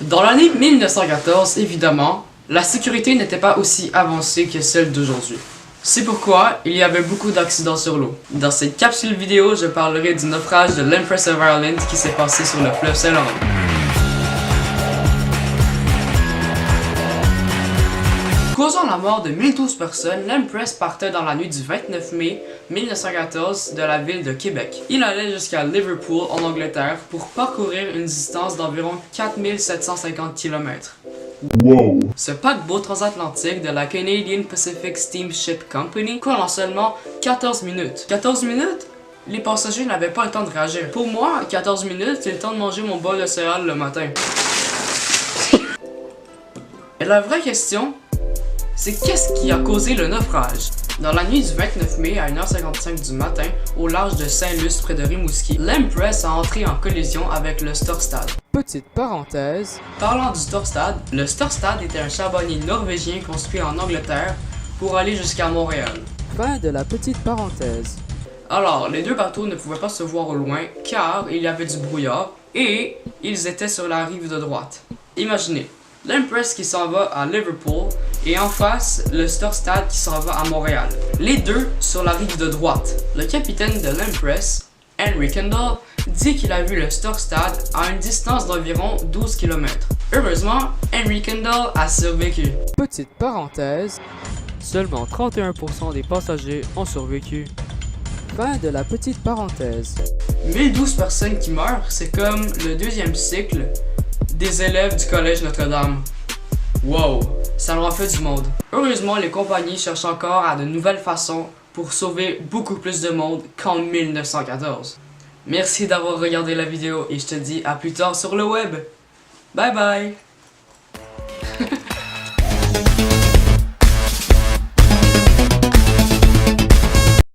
Dans l'année 1914, évidemment, la sécurité n'était pas aussi avancée que celle d'aujourd'hui. C'est pourquoi il y avait beaucoup d'accidents sur l'eau. Dans cette capsule vidéo, je parlerai du naufrage de l'Empress of Ireland qui s'est passé sur le fleuve Saint-Laurent. Causant la mort de 1012 personnes, l'Empress partait dans la nuit du 29 mai 1914 de la ville de Québec. Il allait jusqu'à Liverpool en Angleterre pour parcourir une distance d'environ 4750 km. Wow. Ce paquebot transatlantique de la Canadian Pacific Steamship Company coule en seulement 14 minutes. 14 minutes? Les passagers n'avaient pas le temps de réagir. Pour moi, 14 minutes, c'est le temps de manger mon bol de céréales le matin. Et la vraie question, c'est qu'est-ce qui a causé le naufrage? Dans la nuit du 29 mai à 1h55 du matin, au large de Saint-Luce près de Rimouski, l'Empress a entré en collision avec le Storstad. Petite parenthèse. Parlant du Storstad, le Storstad était un charbonnier norvégien construit en Angleterre pour aller jusqu'à Montréal. Fin de la petite parenthèse. Alors, les deux bateaux ne pouvaient pas se voir au loin car il y avait du brouillard et ils étaient sur la rive de droite. Imaginez, l'Empress qui s'en va à Liverpool et en face, le Storstad qui s'en va à Montréal. Les deux sur la rive de droite. Le capitaine de l'Empress, Henry Kendall, dit qu'il a vu le Storstad à une distance d'environ 12 km. Heureusement, Henry Kendall a survécu. Petite parenthèse. Seulement 31% des passagers ont survécu. Fin de la petite parenthèse. 1012 personnes qui meurent, c'est comme le deuxième cycle des élèves du collège Notre-Dame. Wow, ça leur en fait du monde. Heureusement, les compagnies cherchent encore à de nouvelles façons pour sauver beaucoup plus de monde qu'en 1914. Merci d'avoir regardé la vidéo et je te dis à plus tard sur le web. Bye bye!